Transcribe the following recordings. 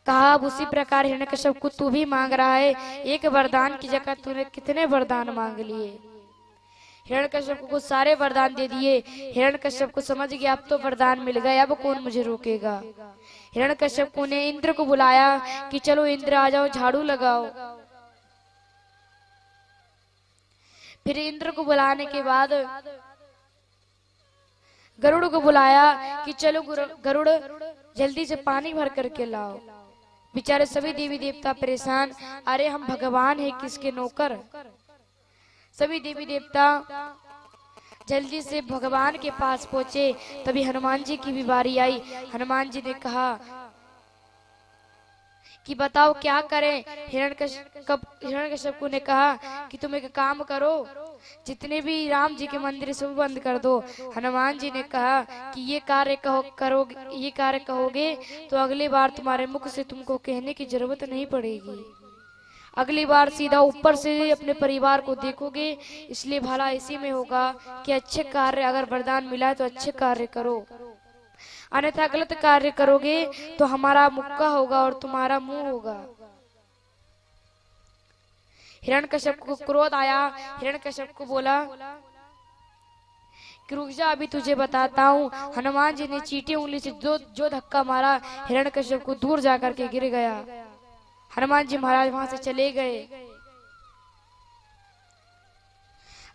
कहा अब उसी प्रकार हिरण्यकश्यप को तू भी मांग रहा है, एक वरदान की जगह तूने कितने वरदान मांग लिए। हिरण्यकश्यप को सारे वरदान दे दिए। हिरण्यकश्यप को समझ गया अब तो वरदान मिल गए, अब कौन मुझे रोकेगा। हिरण्यकश्यप ने इंद्र को बुलाया कि चलो इंद्र आ जाओ, झाड़ू लगाओ। फिर इंद्र को बुलाने के बाद गरुड़ को बुलाया कि चलो गरुड़ जल्दी से पानी भर करके लाओ। बेचारे सभी देवी देवता परेशान, अरे हम भगवान हैं किसके नौकर। सभी देवी देवता जल्दी से भगवान के पास पहुंचे। तभी हनुमान जी की भी बारी आई। हनुमान जी ने कहा कि बताओ क्या करें। हिरण्यकश्यप ने कहा कि तुम एक काम करो, जितने भी राम जी के मंदिर सब बंद कर दो। हनुमान जी ने कहा कि ये कार्य कहोगे तो अगली बार तुम्हारे मुख से तुमको कहने की जरूरत नहीं पड़ेगी। अगली बार सीधा ऊपर से अपने परिवार को देखोगे, इसलिए भला इसी में होगा कि अच्छे कार्य, अगर वरदान मिला है तो अच्छे कार्य करो, अन्यथा गलत कार्य करोगे तो हमारा मुक्का होगा और तुम्हारा मुंह होगा। हिरण्यकश्यप को क्रोध आया। हिरण्यकश्यप को बोला कि रुक जा, अभी तुझे बताता हूँ। हनुमान जी ने चीटी उंगली से जो धक्का मारा, हिरण्यकश्यप को दूर जाकर के गिर गया। हनुमान जी महाराज वहां से चले गए।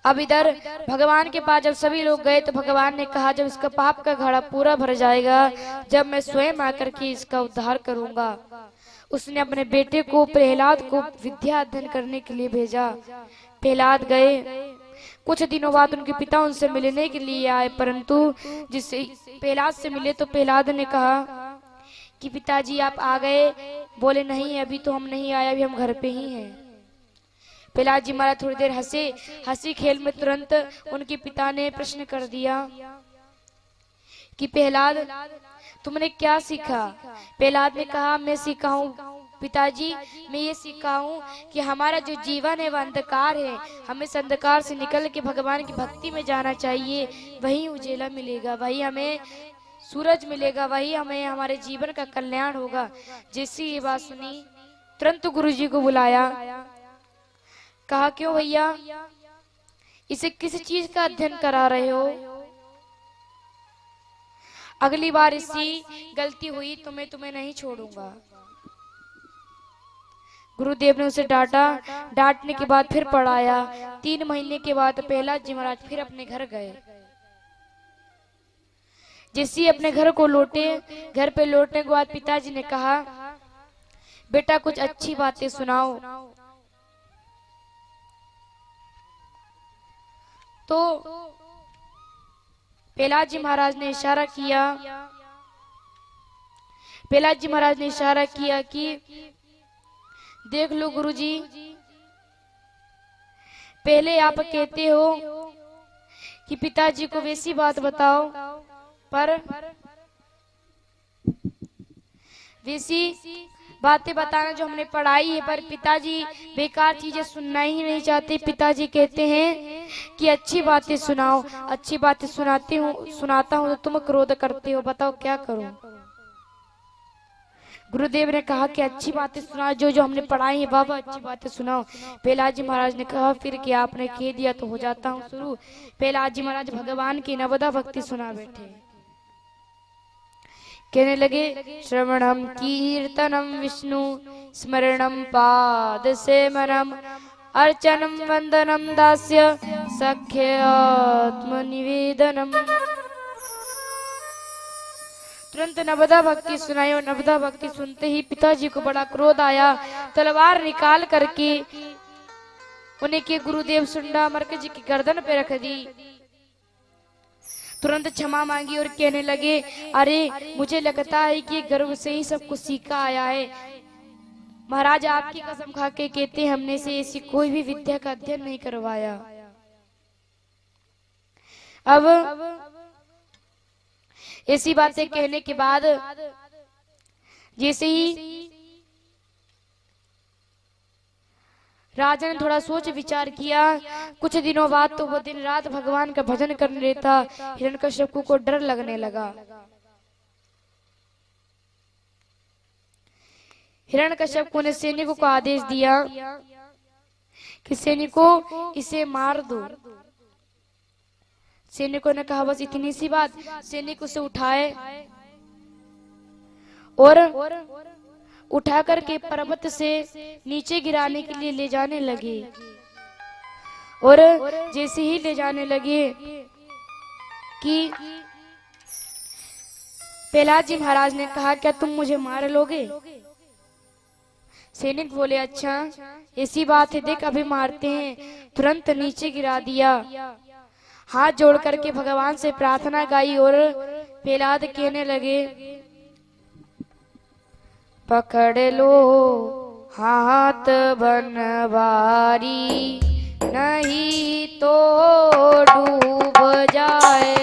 अब इधर भगवान के पास जब सभी लोग गए तो भगवान ने कहा जब इसका पाप का घड़ा पूरा भर जाएगा, जब मैं स्वयं आकर के इसका उद्धार करूंगा। उसने अपने बेटे को प्रहलाद को विद्या अध्ययन करने के लिए भेजा। प्रहलाद गए। कुछ दिनों बाद उनके पिता उनसे मिलने के लिए आए, परंतु जिससे प्रहलाद से मिले तो प्रहलाद ने कहा कि पिताजी आप आ गए। बोले नहीं, अभी तो हम नहीं आए, अभी हम घर पे ही हैं। प्रहलाद जी महाराज थोड़ी देर हंसे। हंसी खेल में तुरंत उनके पिता ने प्रश्न कर दिया कि प्रहलाद तुमने क्या सीखा। प्रहलाद ने कहा मैं सीखा हूँ पिताजी, मैं ये सीखा हूँ कि हमारा जो जीवन है वह अंधकार है, हमें इस अंधकार से निकल के भगवान की भक्ति में जाना चाहिए। वही उजेला मिलेगा, वही हमें सूरज मिलेगा, वही हमें हमारे जीवन का कल्याण होगा। जैसी ये बात सुनी तुरंत गुरुजी को बुलाया। कहा क्यों भैया, इसे किस चीज का अध्ययन करा रहे हो। अगली बार इसी गलती हुई तो मैं तुम्हें नहीं छोड़ूंगा। गुरुदेव ने उसे डांटा। डांटने के बाद फिर पढ़ाया। 3 महीने के बाद प्रहलाद जी महाराज फिर अपने घर गए। जैसे अपने घर को लौटे, घर पे लौटने के बाद पिताजी ने कहा बेटा कुछ अच्छी बातें सुनाओ। तो प्रहलाद जी महाराज ने इशारा किया। प्रहलाद जी महाराज ने इशारा किया कि देख लो गुरुजी, पहले आप कहते हो कि पिताजी को वैसी बात बताओ, पर वैसी बातें बताना जो हमने पढ़ाई है, पर पिताजी बेकार चीजें सुनना ही नहीं चाहते। पिताजी कहते हैं कि अच्छी बातें सुनाओ। अच्छी बातें सुनाता हूँ तो तुम क्रोध करते हो, बताओ क्या करूं। गुरुदेव ने कहा कि अच्छी बातें सुनाओ, जो जो हमने पढ़ाई है बाबा अच्छी बातें सुनाओ। प्रहलाद जी महाराज ने कहा फिर क्या, आपने कह दिया तो हो जाता हूँ शुरू। प्रहलाद जी महाराज भगवान की नवदा भक्ति सुना बैठे। कहने लगे श्रवणम कीर्तनम विष्णु स्मरणम पाद सेवनम अर्चनम वंदनम दास्य सख्य आत्मनिवेदनम। तुरंत नवदा भक्ति सुनाई और नवदा भक्ति सुनते ही पिताजी को बड़ा क्रोध आया। तलवार निकाल करके उन्हें के गुरुदेव सुंडा मरके जी की गर्दन पे रख दी। तुरंत क्षमा मांगी और कहने लगे अरे मुझे लगता है कि गर्व से ही सब कुछ सीखा आया है। महाराज आपकी कसम खा के कहते हमने से ऐसी कोई भी विद्या का अध्ययन नहीं करवाया। अब ऐसी बातें कहने के बाद जैसे ही राजा ने थोड़ा सोच विचार किया, कुछ दिनों बाद तो वो दिन रात भगवान का भजन करने रहता। हिरण्यकश्यप को डर लगने लगा। हिरण्यकश्यप ने सैनिकों को आदेश दिया कि सैनिकों इसे मार दो। सैनिकों ने कहा बस इतनी सी बात। सैनिक उसे उठाए और उठा करके पर्वत से नीचे गिराने के लिए ले जाने लगे। और जैसे ही ले जाने लगे कि प्रहलाद जी महाराज ने कहा क्या तुम मुझे मार लोगे? सैनिक बोले अच्छा ऐसी बात है, देख अभी मारते हैं। तुरंत नीचे गिरा दिया। हाथ जोड़ करके भगवान से प्रार्थना गाई और प्रहलाद कहने लगे पकड़ लो हाथ बनवारी, नहीं तो डूब जाए